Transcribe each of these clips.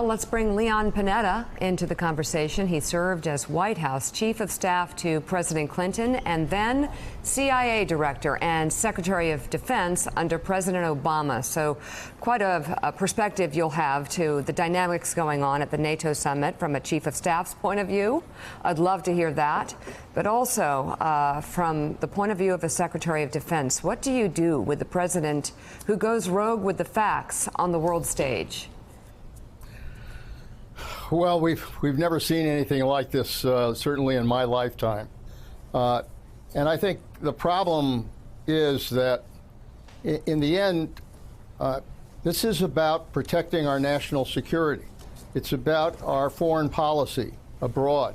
Let's bring Leon Panetta into the conversation. He served as White House Chief of Staff to President Clinton and then CIA Director and Secretary of Defense under President Obama. So quite a perspective you'll have to the dynamics going on at the NATO summit from a Chief of Staff's point of view. I'd love to hear that. But also from the point of view of a Secretary of Defense, what do you do with the president who goes rogue with the facts on the world stage? Well, we've never seen anything like this, certainly in my lifetime. And I think the problem is that in the end, this is about protecting our national security. It's about our foreign policy abroad.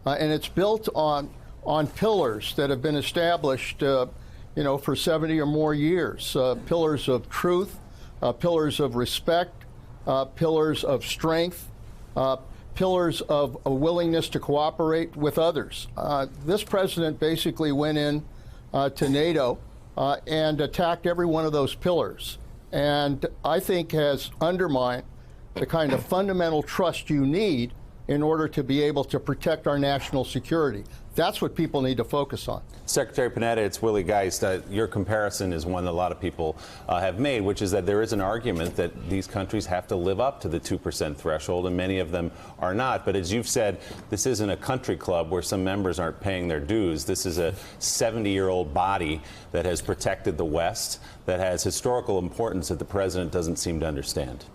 And it's built on pillars that have been established, for 70 or more years. Pillars of truth, pillars of respect, pillars of strength, pillars of a willingness to cooperate with others. This president basically went in to NATO and attacked every one of those pillars, and I think has undermined the kind of fundamental trust you need in order to be able to protect our national security. That's what people need to focus on. Secretary Panetta, it's Willie Geist. Your comparison is one that a lot of people have made, which is that there is an argument that these countries have to live up to the 2% threshold, and many of them are not. But as you've said, this isn't a country club where some members aren't paying their dues. This is a 70-year-old body that has protected the West, that has historical importance that the president doesn't seem to understand.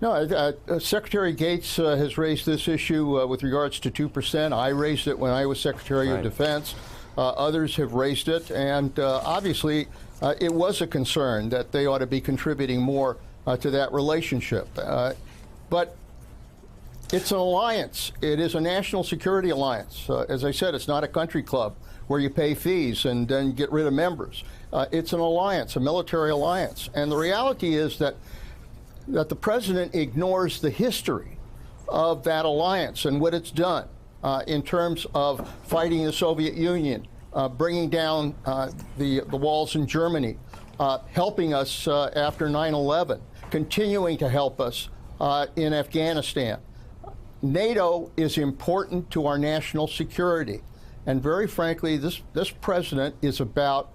No, Secretary Gates has raised this issue with regards to 2%. I raised it when I was Secretary of Defense. Others have raised it, and obviously it was a concern that they ought to be contributing more to that relationship. But it's an alliance. It is a national security alliance. As I said, it's not a country club where you pay fees and then get rid of members. It's an alliance, a military alliance. And the reality is that the president ignores the history of that alliance and what it's done in terms of fighting the Soviet Union, bringing down the walls in Germany, helping us after 9/11, continuing to help us in Afghanistan. NATO is important to our national security. And very frankly, this president is about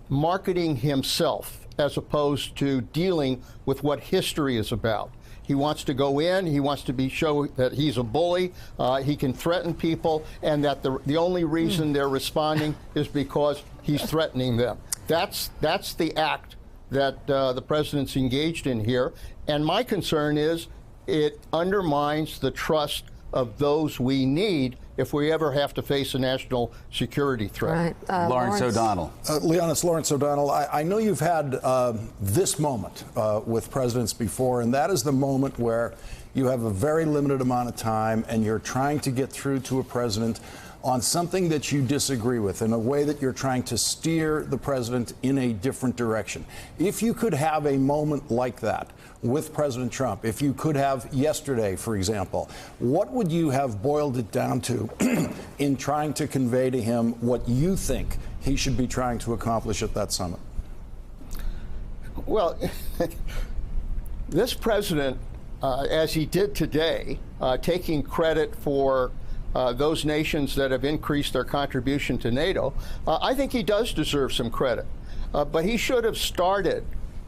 marketing himself as opposed to dealing with what history is about. He wants to go in, he wants to show that he's a bully, he can threaten people, and that the only reason they're responding is because he's threatening them. That's the act that the president's engaged in here. And my concern is it undermines the trust of those we need if we ever have to face a national security threat. Right. Lawrence O'Donnell. Leon, it's Lawrence O'Donnell. I know you've had this moment with presidents before, and that is the moment where you have a very limited amount of time and you're trying to get through to a president on something that you disagree with, in a way that you're trying to steer the president in a different direction. If you could have a moment like that with President Trump, if you could have yesterday, for example, what would you have boiled it down to in trying to convey to him what you think he should be trying to accomplish at that summit? Well, this president, as he did today, taking credit for those nations that have increased their contribution to NATO, I think he does deserve some credit. But he should have started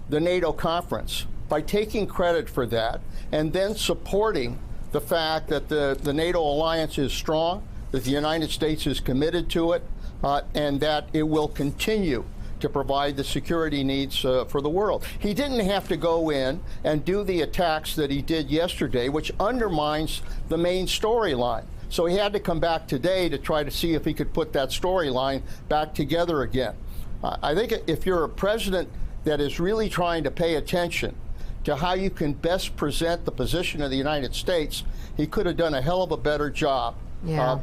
the NATO conference by taking credit for that and then supporting the fact that the NATO alliance is strong, that the United States is committed to it, and that it will continue to provide the security needs for the world. He didn't have to go in and do the attacks that he did yesterday, which undermines the main storyline. So he had to come back today to try to see if he could put that storyline back together again. I think if you're a president that is really trying to pay attention to how you can best present the position of the United States, he could have done a hell of a better job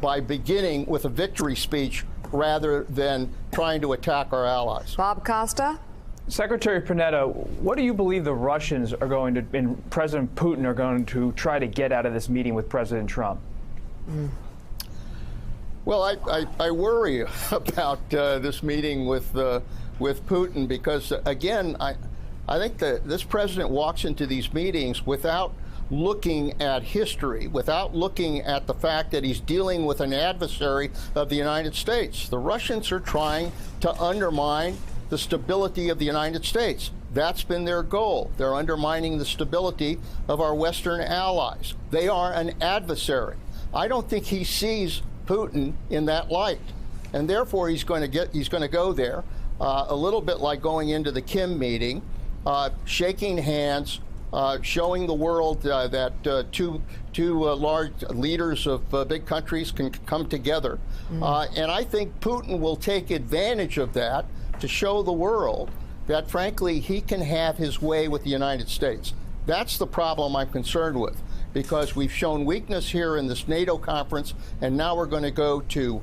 by beginning with a victory speech rather than trying to attack our allies. Bob Costa? Secretary Panetta, what do you believe the Russians are going to, and President Putin are going to try to get out of this meeting with President Trump? Well, I worry about this meeting with Putin because, again, I think that this president walks into these meetings without looking at history, without looking at the fact that he's dealing with an adversary of the United States. The Russians are trying to undermine the stability of the United States. That's been their goal. They're undermining the stability of our Western allies. They are an adversary. I don't think he sees Putin in that light, and therefore he's going to go there a little bit like going into the Kim meeting, shaking hands, showing the world that two large leaders of big countries can come together. And I think Putin will take advantage of that to show the world that, frankly, he can have his way with the United States. That's the problem I'm concerned with, because we've shown weakness here in this NATO conference, and now we're going to go to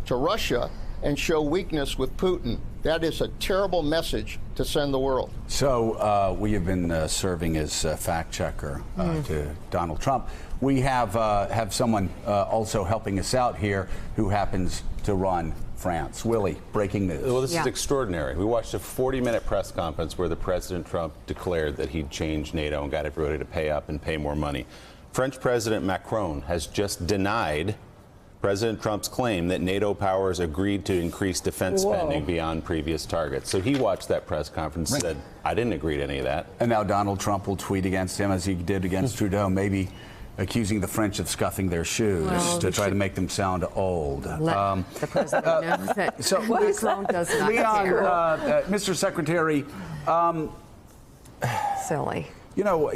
Russia and show weakness with Putin. That is a terrible message to send the world. So we have been serving as fact checker to Donald Trump. We have someone also helping us out here who happens to run France. Willie, breaking news. Well, this is extraordinary. We watched a 40-minute press conference where the President Trump declared that he'd changed NATO and got everybody to pay up and pay more money. French President Macron has just denied President Trump's claim that NATO powers agreed to increase defense spending beyond previous targets. So he watched that press conference and said, I didn't agree to any of that. And now Donald Trump will tweet against him as he did against Trudeau, maybe accusing the French of scuffing their shoes to try to make them sound old. The president knows that Macron does not care. Mr. Secretary, Silly. you know,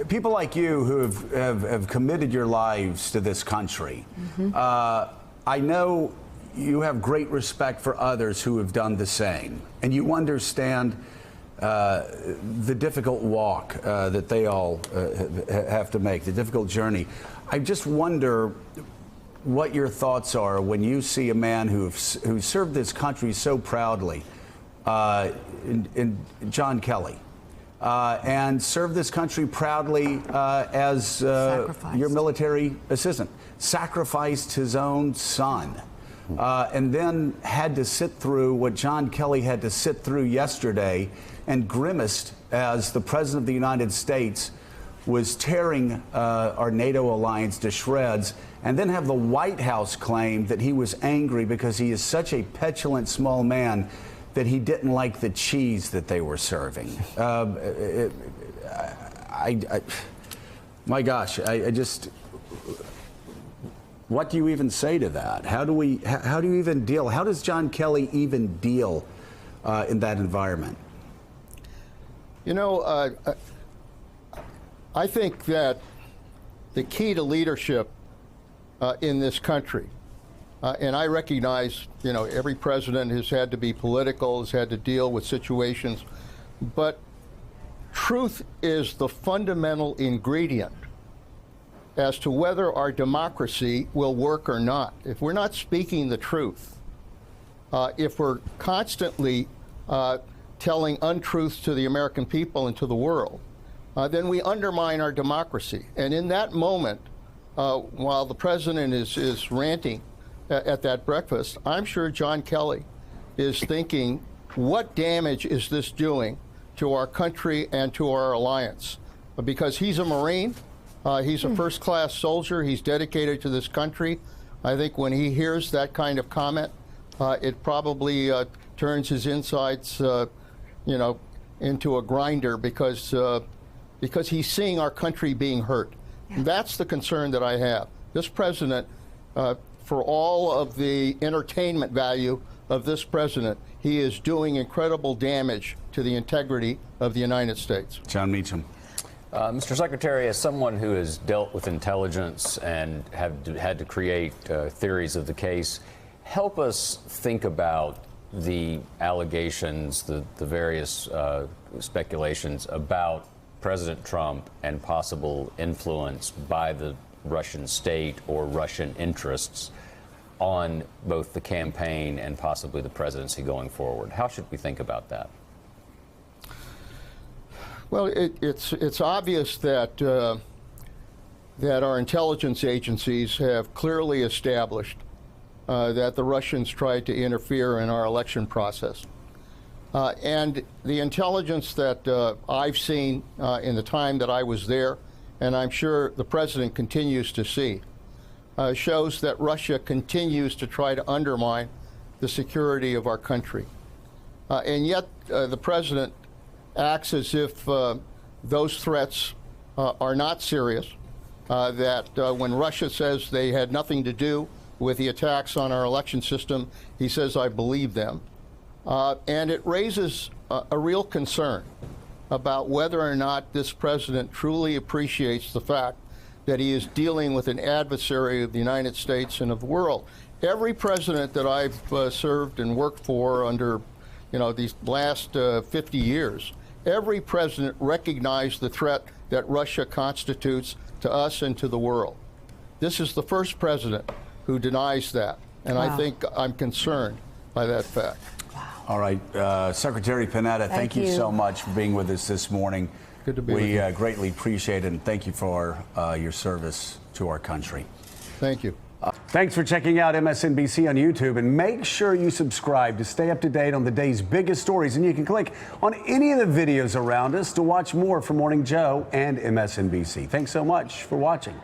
people like you who have committed your lives to this country, I know you have great respect for others who have done the same, and you understand the difficult walk that they all have to make, the difficult journey. I just wonder what your thoughts are when you see a man who served this country so proudly, in John Kelly, and served this country proudly as your military assistant, sacrificed his own son, and then had to sit through what John Kelly had to sit through yesterday, and grimaced as the President of the United States was tearing our NATO alliance to shreds, and then have the White House claim that he was angry because he is such a petulant small man that he didn't like the cheese that they were serving. My gosh, I just, what do you even say to that? How do you even deal? How does John Kelly even deal in that environment? You know, I think that the key to leadership in this country, and I recognize, you know, every president has had to be political, has had to deal with situations, but truth is the fundamental ingredient as to whether our democracy will work or not. If we're not speaking the truth, if we're constantly telling untruths to the American people and to the world, then we undermine our democracy. And in that moment, while the president is ranting at that breakfast, I'm sure John Kelly is thinking, what damage is this doing to our country and to our alliance? Because he's a Marine, he's a first-class soldier, he's dedicated to this country. I think when he hears that kind of comment, it probably turns his insides, you know, into a grinder, because he's seeing our country being hurt. Yeah. That's the concern that I have. This president, for all of the entertainment value of this president, he is doing incredible damage to the integrity of the United States. John Meacham. Mr. Secretary, as someone who has dealt with intelligence and had to create theories of the case, help us think about the allegations, the various speculations about President Trump and possible influence by the Russian state or Russian interests on both the campaign and possibly the presidency going forward. How should we think about that? Well, it's obvious that that our intelligence agencies have clearly established that the Russians tried to interfere in our election process. And the intelligence that I've seen in the time that I was there, and I'm sure the president continues to see, shows that Russia continues to try to undermine the security of our country. And yet the president acts as if those threats are not serious, that when Russia says they had nothing to do with the attacks on our election system, he says, I believe them. And it raises a real concern about whether or not this president truly appreciates the fact that he is dealing with an adversary of the United States and of the world. Every president that I've served and worked for under, these last 50 years, every president recognized the threat that Russia constitutes to us and to the world. This is the first president who denies that, and I think I'm concerned by that fact. All right, Secretary Panetta, thank you so much for being with us this morning. Good to be with you. We greatly appreciate it, and thank you for your service to our country. Thank you. Thanks for checking out MSNBC on YouTube, and make sure you subscribe to stay up to date on the day's biggest stories. And you can click on any of the videos around us to watch more from Morning Joe and MSNBC. Thanks so much for watching.